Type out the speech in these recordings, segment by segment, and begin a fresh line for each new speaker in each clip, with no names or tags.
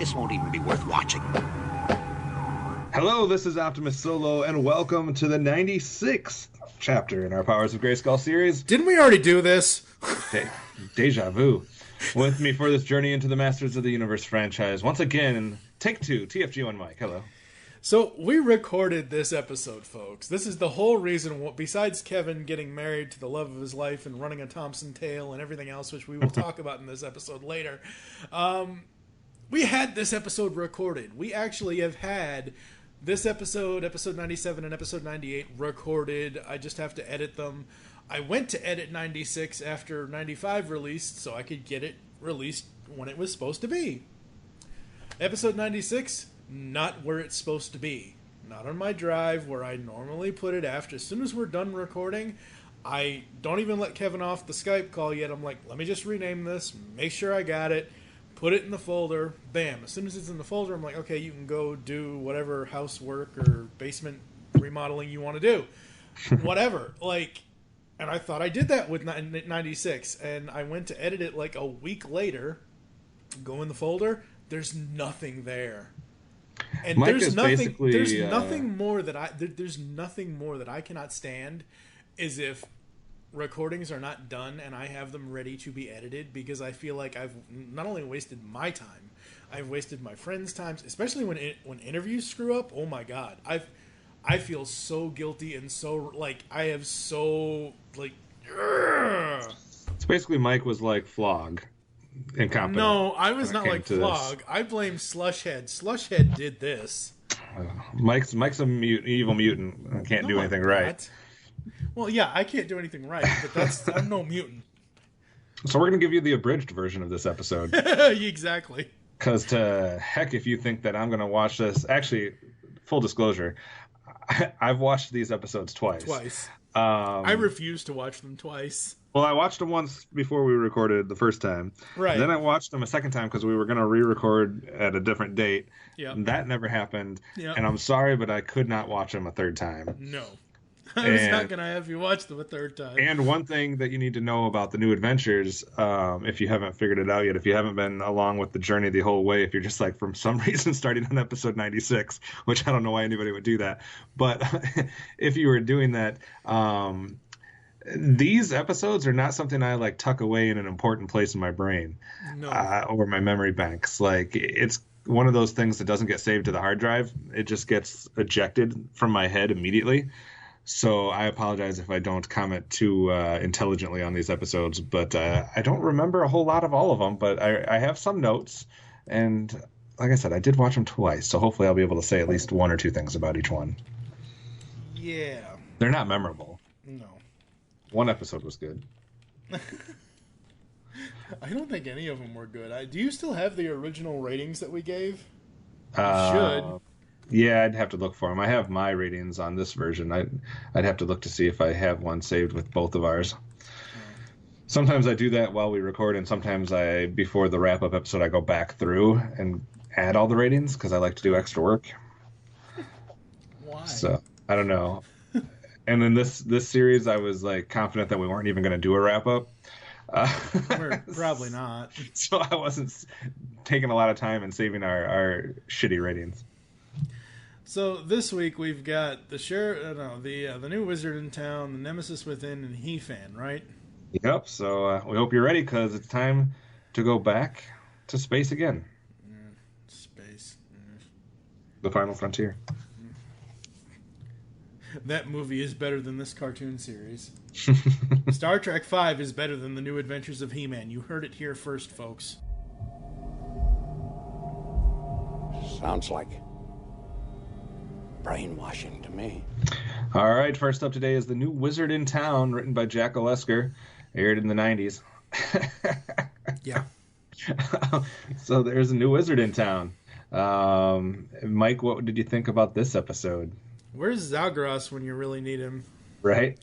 This won't even be worth watching.
Hello, this is OptimusSolo, and welcome to the 96th chapter in our Powers of Grayskull series.
Didn't we already do this?
Deja vu. With me for this journey into the Masters of the Universe franchise, once again, take two, TFG1Mike. Hello.
So, we recorded this episode, folks. This is the whole reason, besides Kevin getting married to the love of his life and running a Thompson tail and everything else, which we will talk about in this episode later. We had this episode recorded. We actually have had this episode 97 and episode 98 recorded. I just have to edit them. I went to edit 96 after 95 released so I could get it released when it was supposed to be. Episode 96, not where it's supposed to be. Not on my drive where I normally put it after. As soon as we're done recording, I don't even let Kevin off the Skype call yet. I'm like, let me just rename this, make sure I got it. Put it in the folder, bam. As soon as it's in the folder, I'm like, okay, you can go do whatever housework or basement remodeling you want to do. Whatever. And I thought I did that with 96, and I went to edit it like a week later, go in the folder, there's nothing there. And
Mike
there's
is
nothing
basically,
there's nothing more that I cannot stand is if recordings are not done and I have them ready to be edited, because I feel like I've not only wasted my time, I've wasted my friends' times, especially when interviews screw up. Oh my god, I feel so guilty and so I have so
It's basically Mike was like Flog, incompetent.
No, I was not like Flog. I blame Slushhead. Slushhead did this.
Mike's a evil mutant. Can't do anything right.
Well, yeah, I can't do anything right, but I'm no mutant.
So we're going to give you the abridged version of this episode.
Exactly.
Because to heck if you think that I'm going to watch this. Actually, full disclosure, I've watched these episodes twice.
I refuse to watch them twice.
Well, I watched them once before we recorded the first time.
Right.
Then I watched them a second time because we were going to re-record at a different date.
Yeah.
That never happened.
Yep.
And I'm sorry, but I could not watch them a third time.
No. I was not going to have you watch them a third time.
And one thing that you need to know about the New Adventures, if you haven't figured it out yet, if you haven't been along with the journey the whole way, if you're just for some reason starting on episode 96, which I don't know why anybody would do that, but if you were doing that, these episodes are not something I tuck away in an important place in my brain.
No.
Or my memory banks. It's one of those things that doesn't get saved to the hard drive. It just gets ejected from my head immediately. So I apologize if I don't comment too intelligently on these episodes, but I don't remember a whole lot of all of them, but I have some notes, and like I said, I did watch them twice, so hopefully I'll be able to say at least one or two things about each one.
Yeah.
They're not memorable.
No.
One episode was good.
I don't think any of them were good. Do you still have the original ratings that we gave?
You
should.
Yeah, I'd have to look for them. I have my ratings on this version. I'd have to look to see if I have one saved with both of ours. Sometimes I do that while we record, and sometimes before the wrap-up episode, I go back through and add all the ratings because I like to do extra work.
Why?
So, I don't know. And in this series, I was confident that we weren't even going to do a wrap-up.
We're probably not.
So I wasn't taking a lot of time and saving our shitty ratings.
So this week we've got the new Wizard in Town, the Nemesis Within, and He-Fan, right?
Yep. So we hope you're ready because it's time to go back to space again.
Space.
The Final Frontier.
That movie is better than this cartoon series. Star Trek V is better than the New Adventures of He-Man. You heard it here first, folks.
Sounds like brainwashing to me.
All right, first up today is the new Wizard in Town, written by Jack Olesker, aired in the 90s.
Yeah.
So there's a new Wizard in Town. Mike, what did you think about this episode?
Where's Zaggrass when you really need him?
Right?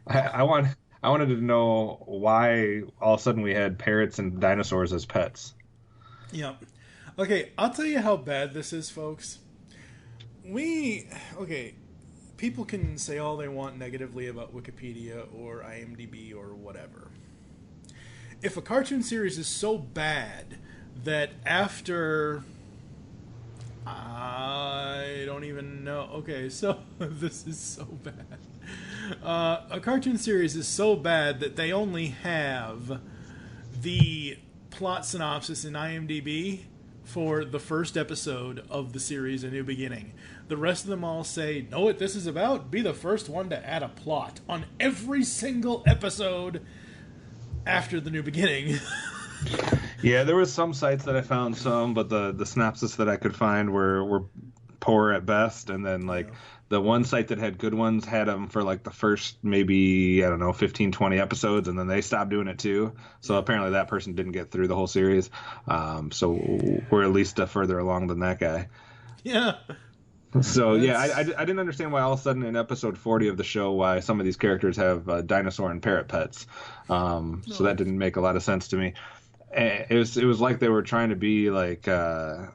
I wanted to know why all of a sudden we had parrots and dinosaurs as pets.
Yeah. Okay, I'll tell you how bad this is, folks. People can say all they want negatively about Wikipedia or IMDb or whatever. If a cartoon series is so bad that after I don't even know. Okay, so this is so bad. A cartoon series is so bad that they only have the plot synopsis in IMDb for the first episode of the series A New Beginning. The rest of them all say, know what this is about? Be the first one to add a plot on every single episode after The New Beginning.
Yeah, there was some sites that I found some, but the synopsis that I could find were poor at best. And then, like, the one site that had good ones had them for, like, the first maybe, I don't know, 15, 20 episodes, and then they stopped doing it too. So apparently that person didn't get through the whole series. So we're at least further along than that guy.
Yeah.
So, yeah, I didn't understand why all of a sudden in episode 40 of the show, why some of these characters have dinosaur and parrot pets. So that didn't make a lot of sense to me. It was like they were trying to be like Thundercats,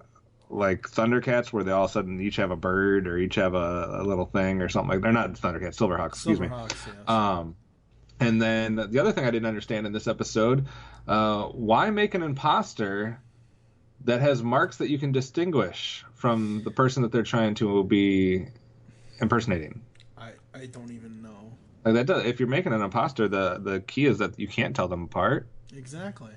where they all of a sudden each have a bird or each have a little thing or something like. They're not Thundercats, Silverhawks. Excuse me.
Yes.
And then the other thing I didn't understand in this episode, why make an imposter that has marks that you can distinguish from the person that they're trying to be impersonating?
I don't even know.
Like that does, if you're making an imposter, the key is that you can't tell them apart.
Exactly.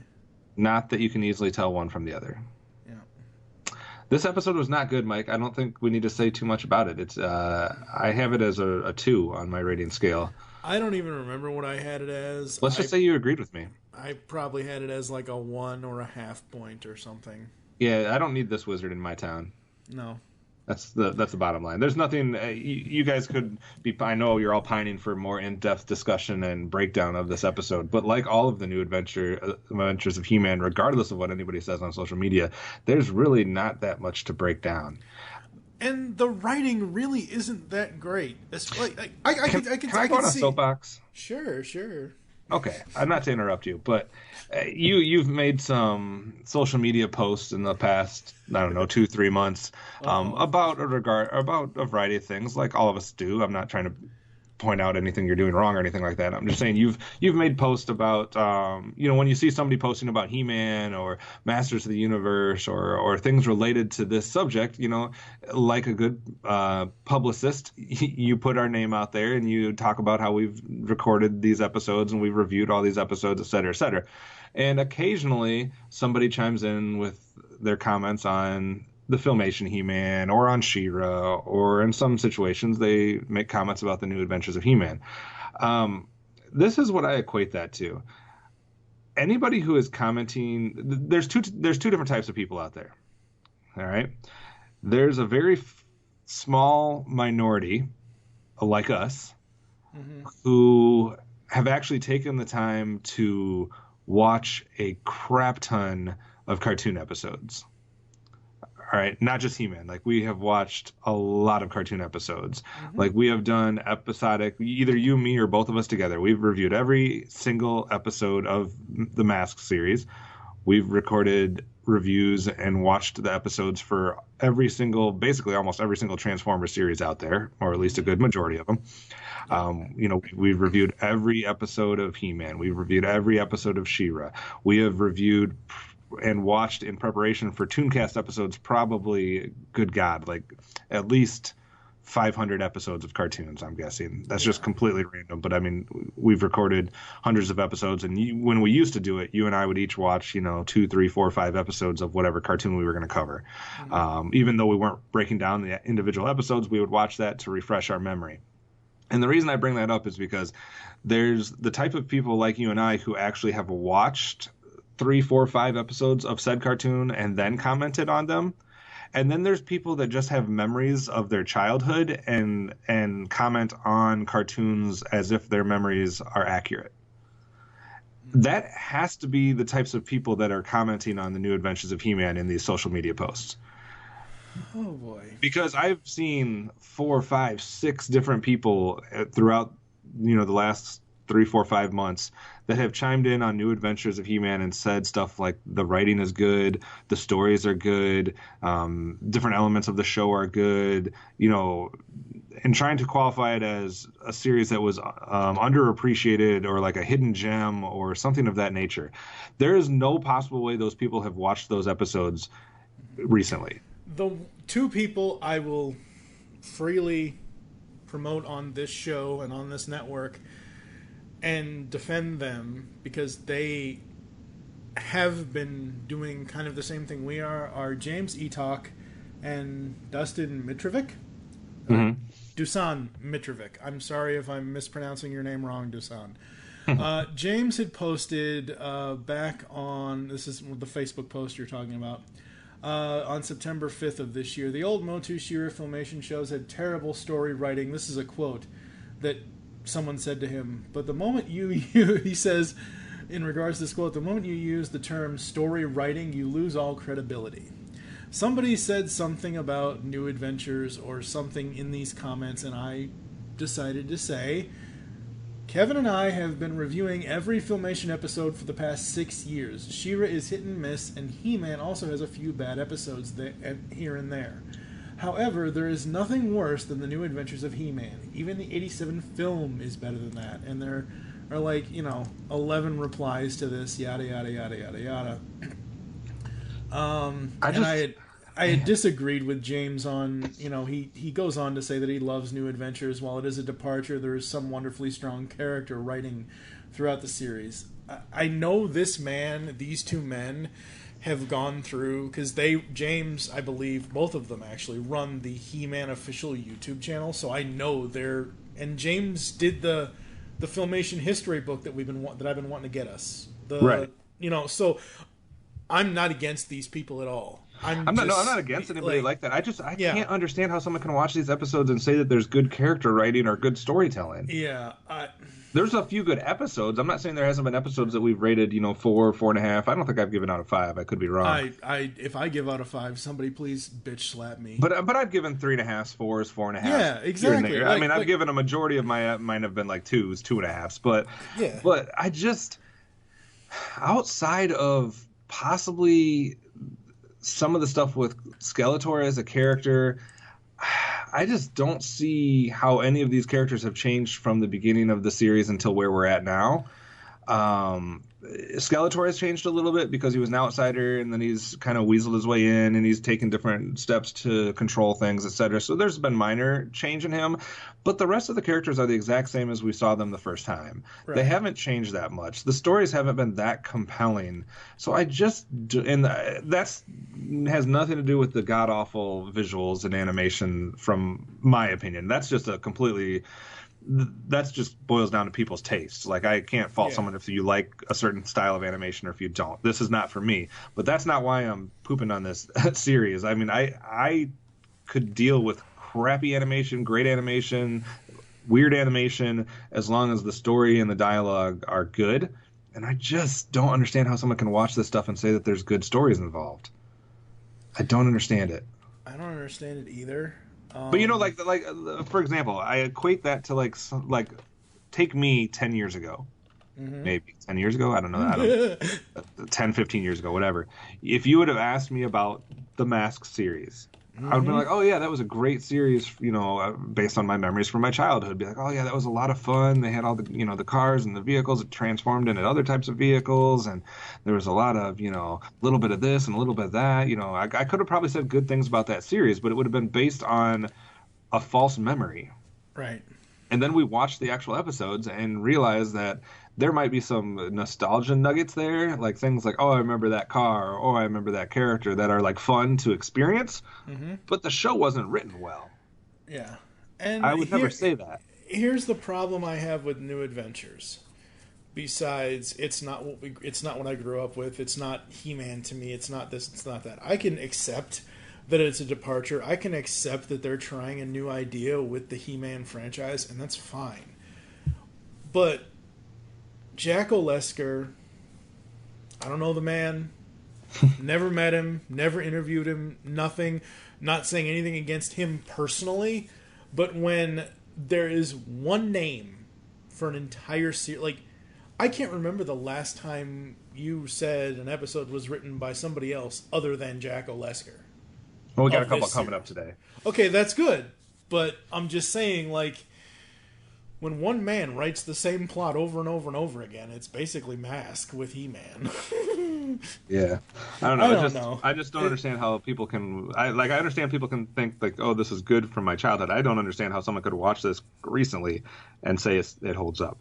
Not that you can easily tell one from the other.
Yeah.
This episode was not good, Mike. I don't think we need to say too much about it. It's I have it as a 2 on my rating scale.
I don't even remember what I had it as.
Let's just say you agreed with me.
I probably had it as like a 1 or a half point or something.
Yeah, I don't need this wizard in my town.
No.
That's the bottom line. There's nothing you guys could be. I know you're all pining for more in-depth discussion and breakdown of this episode, but like all of the new adventures of He-Man, regardless of what anybody says on social media, there's really not that much to break down.
And the writing really isn't that great. It's like I can
go on a soapbox?
Sure.
Okay, I'm not to interrupt you, but you've made some social media posts in the past, I don't know, 2-3 months about a variety of things, like all of us do. I'm not trying to point out anything you're doing wrong or anything like that. I'm just saying you've made posts about when you see somebody posting about He-Man or Masters of the Universe or things related to this subject, like a good publicist, you put our name out there and you talk about how we've recorded these episodes and we've reviewed all these episodes, et cetera, et cetera. And occasionally somebody chimes in with their comments on the Filmation He-Man or on She-Ra, or in some situations they make comments about the new adventures of He-Man. This is what I equate that to. Anybody who is commenting, there's two different types of people out there. All right. There's a very small minority like us who have actually taken the time to watch a crap ton of cartoon episodes. All right, not just He-Man. Like, we have watched a lot of cartoon episodes. Like, we have done episodic, either you, me, or both of us together. We've reviewed every single episode of the Mask series. We've recorded reviews and watched the episodes for basically almost every single Transformers series out there, or at least a good majority of them. We've reviewed every episode of He-Man. We've reviewed every episode of She-Ra. We have reviewed and watched in preparation for Tooncast episodes, probably, good God, like at least 500 episodes of cartoons, I'm guessing. That's just completely random. But I mean, we've recorded hundreds of episodes, and when we used to do it, you and I would each watch, 2, 3, 4, 5 episodes of whatever cartoon we were going to cover. Even though we weren't breaking down the individual episodes, we would watch that to refresh our memory. And the reason I bring that up is because there's the type of people like you and I who actually have watched 3, 4, 5 episodes of said cartoon and then commented on them. And then there's people that just have memories of their childhood and comment on cartoons as if their memories are accurate. That has to be the types of people that are commenting on the new adventures of He-Man in these social media posts.
Oh boy.
Because I've seen 4, 5, 6 different people throughout, the last 3, 4, 5 months that have chimed in on new adventures of He-Man and said stuff like the writing is good, the stories are good, different elements of the show are good, and trying to qualify it as a series that was underappreciated or like a hidden gem or something of that nature. There is no possible way those people have watched those episodes recently.
The two people I will freely promote on this show and on this network and defend them because they have been doing kind of the same thing we are James Etok and Dustin Mitrovic.
Mm-hmm.
Dusan Mitrovic. I'm sorry if I'm mispronouncing your name wrong, Dusan. James had posted back on, this is the Facebook post you're talking about, on September 5th of this year. The old Motu Shira Filmation shows had terrible story writing. This is a quote that someone said to him. But the moment he says, in regards to this quote, the moment you use the term story writing, you lose all credibility. Somebody said something about New Adventures or something in these comments, and I decided to say, Kevin and I have been reviewing every Filmation episode for the past 6 years. She-Ra is hit and miss, and He-Man also has a few bad episodes here and there. However, there is nothing worse than the New Adventures of He-Man. Even the 87 film is better than that, and there are 11 replies to this, yada, yada, yada, yada, yada. I had disagreed with James on, he goes on to say that he loves New Adventures. While it is a departure, there is some wonderfully strong character writing throughout the series. I know these two men have gone through, because James, I believe, both of them actually, run the He-Man official YouTube channel, so I know and James did the Filmation history book that I've been wanting to get us.
Right.
So I'm not against these people at all. I'm
not against anybody like that. I can't understand how someone can watch these episodes and say that there's good character writing or good storytelling.
Yeah.
There's a few good episodes. I'm not saying there hasn't been episodes that we've rated, 4, 4.5. I don't think I've given out a 5. I could be wrong.
If I give out a 5, somebody please bitch slap me.
But I've given 3.5s, 4s, 4.5.
Yeah, exactly.
I've given a majority of mine have been 2s, 2.5s. But
yeah.
But I just, outside of possibly some of the stuff with Skeletor as a character, I just don't see how any of these characters have changed from the beginning of the series until where we're at now. Skeletor has changed a little bit because he was an outsider, and then he's kind of weaseled his way in, and he's taken different steps to control things, etc. So there's been minor change in him, but the rest of the characters are the exact same as we saw them the first time. Right. They haven't changed that much. The stories haven't been that compelling. So that's has nothing to do with the god-awful visuals and animation, from my opinion. That's just boils down to people's tastes. I can't fault someone if you like a certain style of animation or if you don't. This is not for me. But that's not why I'm pooping on this series. I mean, I could deal with crappy animation, great animation, weird animation, as long as the story and the dialogue are good. And I just don't understand how someone can watch this stuff and say that there's good stories involved. I don't understand it.
I don't understand it either.
But for example, I equate that to take me 10 years ago, maybe 10 years ago. I don't know. 10, 15 years ago, whatever. If you would have asked me about the Mask series, I would be like, oh yeah, that was a great series, based on my memories from my childhood. Be like, oh yeah, that was a lot of fun. They had all the, the cars and the vehicles that transformed into other types of vehicles, and there was a lot of, a little bit of this and a little bit of that. I could have probably said good things about that series, but it would have been based on a false memory.
Right.
And then we watched the actual episodes and realized that there might be some nostalgia nuggets there, like things like, oh, I remember that car, or oh, I remember that character, that are fun to experience, but the show wasn't written well.
Yeah. And
I would never say that.
Here's the problem I have with New Adventures. Besides, it's not what I grew up with. It's not He-Man to me. It's not this, it's not that. I can accept that it's a departure. I can accept that they're trying a new idea with the He-Man franchise, and that's fine. But Jack Olesker, I don't know the man, never met him, never interviewed him, nothing, not saying anything against him personally, but when there is one name for an entire series, I can't remember the last time you said an episode was written by somebody else other than Jack Olesker.
Well, we got a couple coming up today.
Okay, that's good, but I'm just saying, when when one man writes the same plot over and over and over again, it's basically Mask with He-Man.
Yeah, I don't know.
I
I just don't understand how people can. I understand people can think like, oh, this is good from my childhood. I don't understand how someone could watch this recently and say it holds up.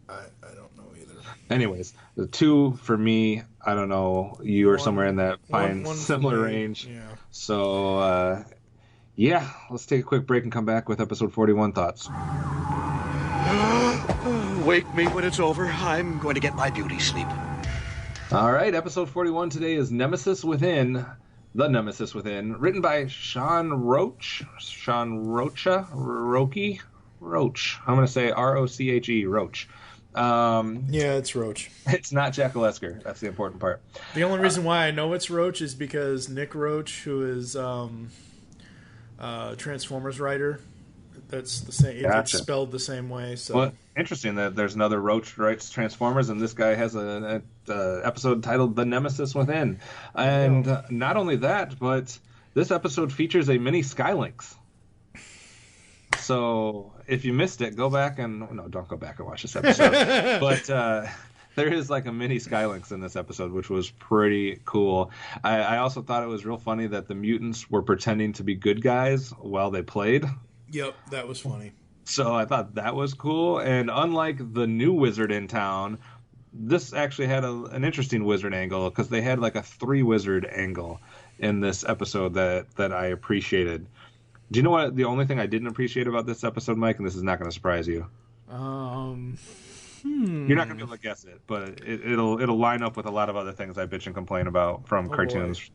I don't know either.
Anyways, the 2 for me. I don't know. You are somewhere in that fine similar range.
Yeah.
So yeah, let's take a quick break and come back with episode 41 thoughts.
Wake me when it's over. I'm going to get my beauty sleep.
All right, episode 41 today is Nemesis Within, The Nemesis Within, written by Sean Roach. Roach. I'm going to say Roche, Roach.
Yeah, it's Roach.
It's not Jack Olesker. That's the important part.
The only reason why I know it's Roach is because Nick Roach, who is Transformers writer, that's the same.
Gotcha.
It's spelled the same way. So.
Well, interesting that there's another Roach writes Transformers, and this guy has an episode titled The Nemesis Within. And not only that, but this episode features a mini Skylinks. So if you missed it, go back and... No, don't go back and watch this episode. But there is like a mini Skylinks in this episode, which was pretty cool. I also thought it was real funny that the mutants were pretending to be good guys while they played.
Yep, that was funny.
So I thought that was cool. And unlike the new Wizard in Town, this actually had an interesting wizard angle because they had like a 3-wizard angle in this episode that I appreciated. Do you know what the only thing I didn't appreciate about this episode, Mike? And this is not going to surprise you. You're not going to be able to guess it, but it'll line up with a lot of other things I bitch and complain about from cartoons.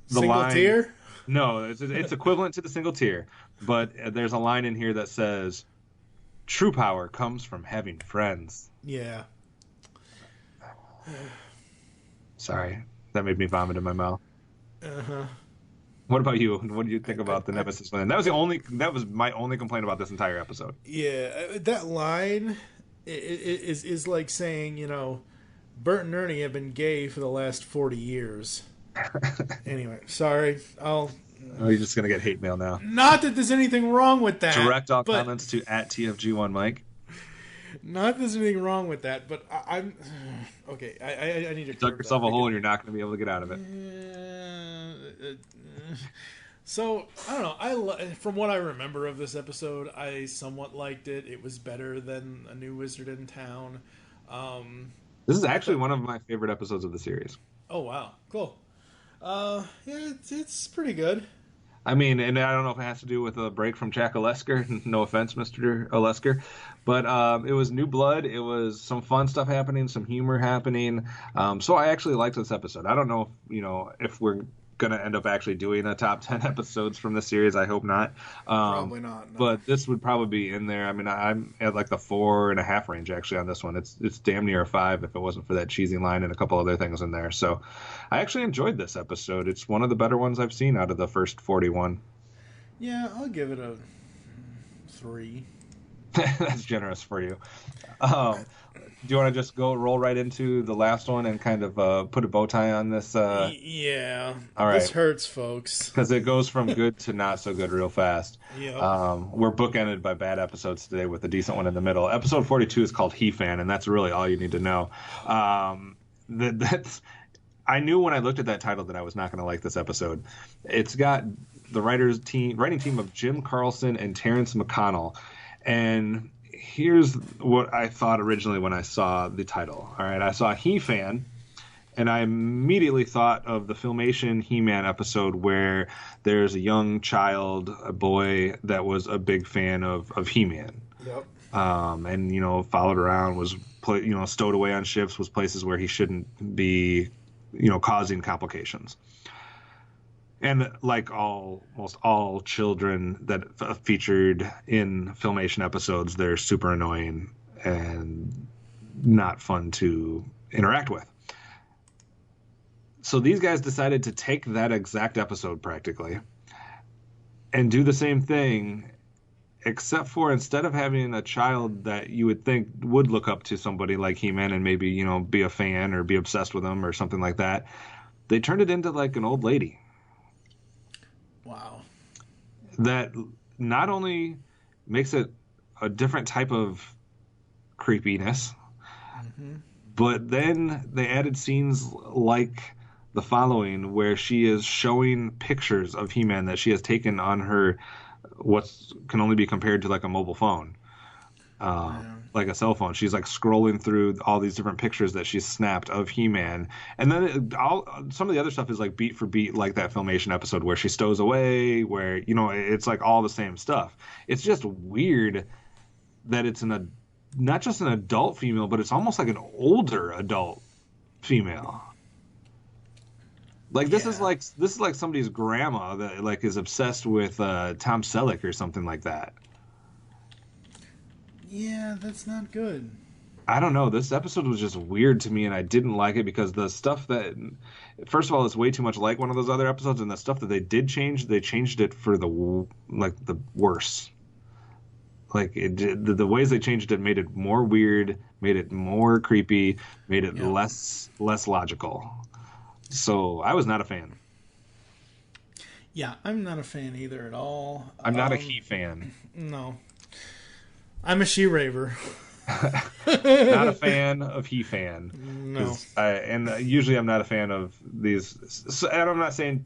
Single tier?
No, it's equivalent to the single tier, but there's a line in here that says, "True power comes from having friends."
Yeah.
Sorry, that made me vomit in my mouth.
Uh-huh.
What about you? What do you think about the Nemesis Within? That was my only complaint about this entire episode.
Yeah, that line is like saying, Bert and Ernie have been gay for the last 40 years. Anyway, sorry.
Oh, you're just gonna get hate mail now.
Not that there's anything wrong with that.
Direct all comments to @TFG1Mike.
Not that there's anything wrong with that, but I'm okay. I need to
dug yourself a hole and you're not going to be able to get out of it.
So I don't know. From what I remember of this episode, I somewhat liked it. It was better than A New Wizard in Town.
This is actually one of my favorite episodes of the series.
Oh wow, cool. Yeah, it's pretty good.
I mean, and I don't know if it has to do with a break from Jack Olesker. No offense, Mr. Olesker. But it was new blood. It was some fun stuff happening, some humor happening. So I actually liked this episode. I don't know if we're going to end up actually doing a top 10 episodes from this series. I hope not.
Probably not. No.
But this would probably be in there. I mean, I'm at like the 4.5 range actually on this one. It's damn near a 5 if it wasn't for that cheesy line and a couple other things in there. So I actually enjoyed this episode. It's one of the better ones I've seen out of the first 41.
Yeah, I'll give it a 3.
That's generous for you. Do you want to just roll right into the last one and kind of put a bow tie on this?
Yeah.
All right.
This hurts, folks.
Because it goes from good to not so good real fast.
Yep.
We're bookended by bad episodes today with a decent one in the middle. Episode 42 is called He Fan, and that's really all you need to know. That's I knew when I looked at that title that I was not going to like this episode. It's got the writing team of Jim Carlson and Terrence McConnell. And here's what I thought originally when I saw the title. All right, I saw He-Fan, and I immediately thought of the Filmation He-Man episode where there's a young child, a boy, that was a big fan of He-Man.
Yep.
And, followed around, was, stowed away on ships, was places where he shouldn't be, causing complications. And like almost all children that featured in Filmation episodes, they're super annoying and not fun to interact with. So these guys decided to take that exact episode practically and do the same thing, except for instead of having a child that you would think would look up to somebody like He-Man and maybe, be a fan or be obsessed with him or something like that, they turned it into like an old lady.
Wow.
That not only makes it a different type of creepiness.
Mm-hmm.
But then they added scenes like the following, where she is showing pictures of He-Man that she has taken on her, what can only be compared to like a mobile phone, like a cell phone. She's like scrolling through all these different pictures that she's snapped of He-Man, and then some of the other stuff is like beat for beat, like that Filmation episode where she stows away, where it's like all the same stuff. It's just weird that it's not just an adult female, but it's almost like an older adult female. Like this is like somebody's grandma that like is obsessed with Tom Selleck or something like that.
Yeah, that's not good.
I don't know. This episode was just weird to me, and I didn't like it because the stuff that, first of all, it's way too much like one of those other episodes, and the stuff that they did change, they changed it for the worse. Like the ways they changed it made it more weird, made it more creepy, made it less logical. So I was not a fan.
Yeah, I'm not a fan either at all.
I'm not a He fan.
No. I'm a She-Raver.
Not a fan of He fan.
No.
And usually I'm not a fan of these. And I'm not saying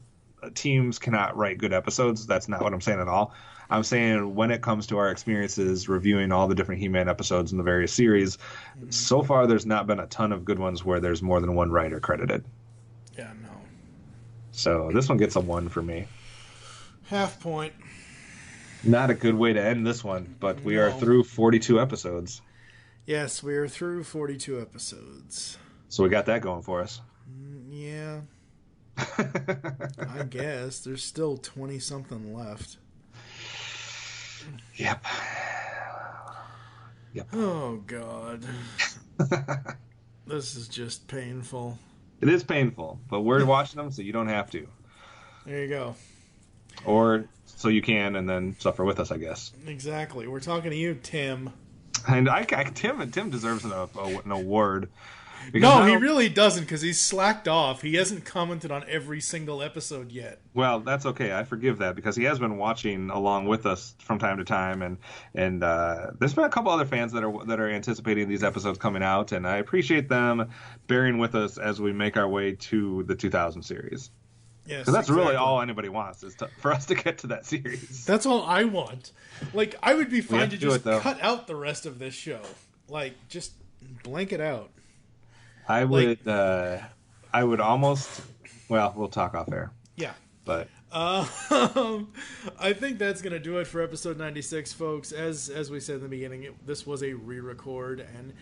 teams cannot write good episodes. That's not what I'm saying at all. I'm saying when it comes to our experiences reviewing all the different He-Man episodes in the various series, so far there's not been a ton of good ones where there's more than one writer credited.
Yeah, no.
So this one gets a 1 for me.
Half point.
Not a good way to end this one, but we are through 42 episodes.
Yes, we are through 42 episodes.
So we got that going for us.
Yeah. I guess. There's still 20-something left.
Yep.
Oh, God. This is just painful.
It is painful, but we're watching them so you don't have to.
There you go.
Or so you can and then suffer with us, I guess.
Exactly. We're talking to you, Tim.
And Tim deserves an award.
No, he really doesn't, because he's slacked off. He hasn't commented on every single episode yet.
Well, that's okay. I forgive that, because he has been watching along with us from time to time, and there's been a couple other fans that are anticipating these episodes coming out, and I appreciate them bearing with us as we make our way to the 2000 series.
Yes,
because that's really all anybody wants is for us to get to that series.
That's all I want. Like, I would be fine to just cut out the rest of this show. Like, just blank it out.
I would almost. Well, we'll talk off air.
Yeah,
but
I think that's gonna do it for episode 96, folks. As we said in the beginning, this was a re-record, and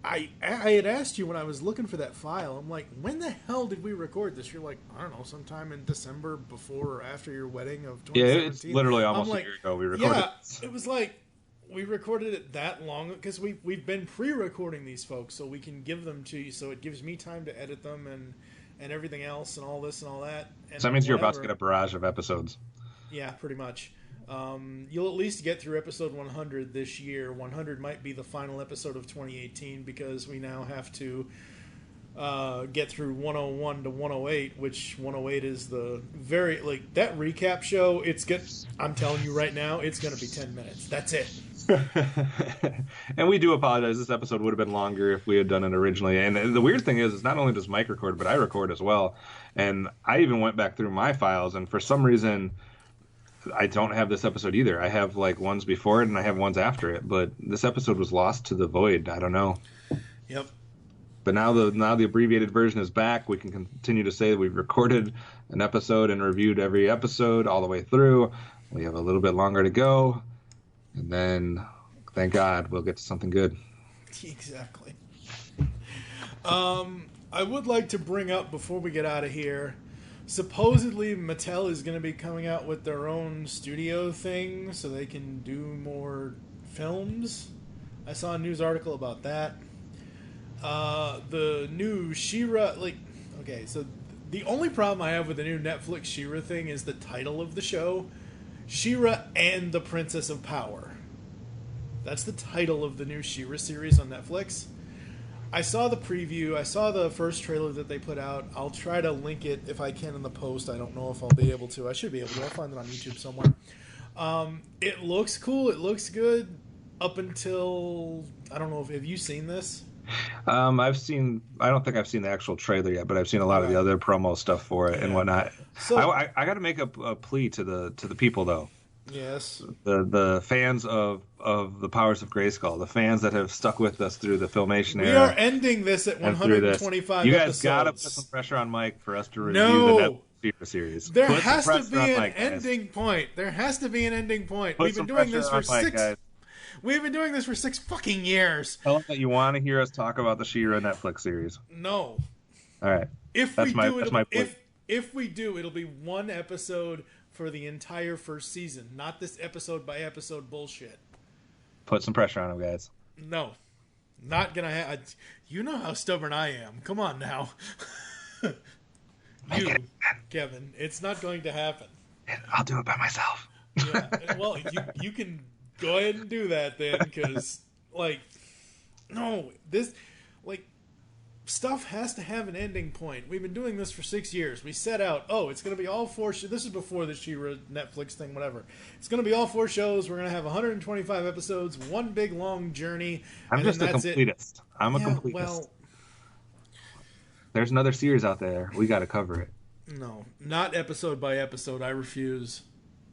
I had asked you when I was looking for that file. I'm like, when the hell did we record this? You're like, I don't know, sometime in December, before or after your wedding of 2017.
Yeah, it's literally almost a year ago we recorded.
Yeah, it was like. We recorded it that long because we've been pre-recording these folks so we can give them to you, so it gives me time to edit them and everything else and all this and all that. And
so that means you're about to get a barrage of episodes.
Yeah, pretty much. You'll at least get through episode 100 this year. 100 might be the final episode of 2018 because we now have to get through 101 to 108, which 108 is the very, like, that recap show. I'm telling you right now, it's going to be 10 minutes. That's it.
And we do apologize. This episode would have been longer if we had done it originally. And the weird thing is not only does Mike record, but I record as well. And I even went back through my files, and for some reason, I don't have this episode either. I have like ones before it, and I have ones after it. But this episode was lost to the void. I don't know.
Yep.
But now the abbreviated version is back. We can continue to say that we've recorded an episode and reviewed every episode all the way through. We have a little bit longer to go. And then, thank God, we'll get to something good.
Exactly. I would like to bring up, before we get out of here, supposedly Mattel is going to be coming out with their own studio thing so they can do more films. I saw a news article about that. The new She-Ra, so the only problem I have with the new Netflix She-Ra thing is the title of the show. She-Ra and the Princess of Power. That's the title of the new She-Ra series on Netflix. I saw the preview. I saw the first trailer that they put out. I'll try to link it if I can in the post. I don't know if I'll be able to. I should be able to. I'll find it on YouTube somewhere. It looks cool. It looks good. up until, I don't know if, have you seen this?
I don't think I've seen the actual trailer yet, but I've seen a lot of the other promo stuff for it and whatnot.
So
I got to make a plea to the people though.
Yes.
The fans of the Powers of Grayskull, the fans that have stuck with us through the Filmation era.
We are ending this at 125
You guys
episodes.
got to put some pressure on Mike for us to review the Netflix series.
There has to be an ending point. There has to be an ending point. We've been doing this for We've been doing this for 6 fucking years.
Tell them that you want to hear us talk about the She-Ra Netflix series.
No.
All right.
If we do, it'll be one episode for the entire first season, not this episode by episode bullshit.
Put some pressure on them, guys.
No. Not gonna happen. You know how stubborn I am. Come on now. Kevin, it's not going to happen.
I'll do it by myself.
Yeah. Well, you can go ahead and do that then, because, stuff has to have an ending point. We've been doing this for 6 years. We set out, it's going to be all 4 shows. This is before the She-Ra Netflix thing, whatever. It's going to be all 4 shows. We're going to have 125 episodes, one big long journey.
I'm just a completist. I'm a completist. Well, there's another series out there. We got to cover it.
No, not episode by episode. I refuse.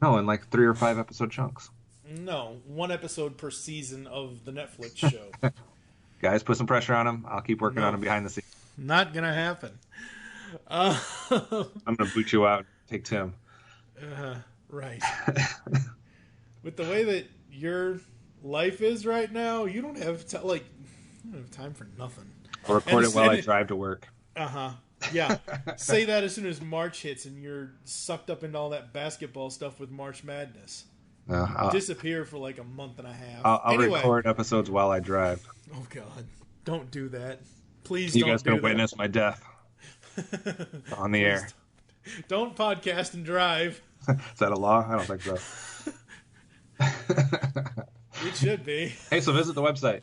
No, in 3 or 5 episode chunks.
No, 1 episode per season of the Netflix show.
Guys, put some pressure on him. I'll keep working on him behind the scenes.
Not going to happen.
I'm going to boot you out. Take Tim.
Right. With the way that your life is right now, you don't have time for nothing.
I'll record it while I drive to work.
Yeah. Say that as soon as March hits and you're sucked up into all that basketball stuff with March Madness. Disappear for a month and a half.
I'll record episodes while I drive.
Oh God! Don't do that, please.
You guys can witness my death on the air.
Don't podcast and drive.
Is that a law? I don't think so.
It should be.
Hey, so visit the website.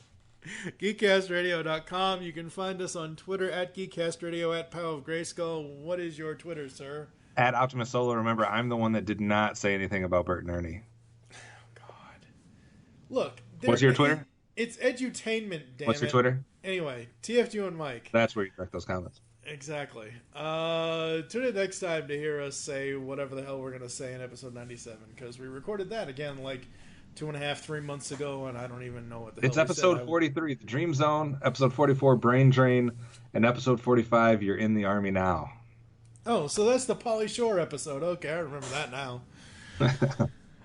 GeekCastRadio.com. You can find us on Twitter at GeekCastRadio, at Pow of Grayskull. What is your Twitter, sir?
At OptimusSolo. Remember, I'm the one that did not say anything about Bert and Ernie.
Look.
What's your Twitter?
It's edutainment, damn
What's your Twitter?
Anyway, TFG1Mike.
That's where you direct those comments.
Exactly. Tune in next time to hear us say whatever the hell we're going to say in episode 97, because we recorded that again 2.5, 3 months ago, and I don't even know what the hell
It's episode 43, The Dream Zone, episode 44, Brain Drain, and episode 45, You're in the Army Now.
Oh, so that's the Pauly Shore episode. Okay, I remember that now.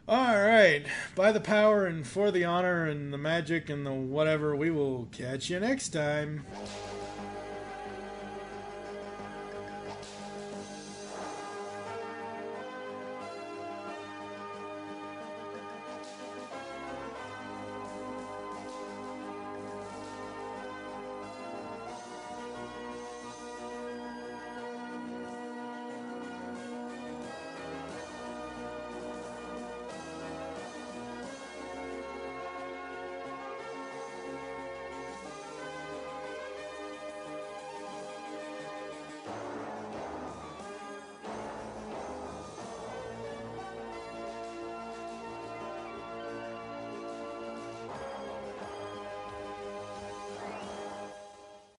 All right. By the power and for the honor and the magic and the whatever, we will catch you next time.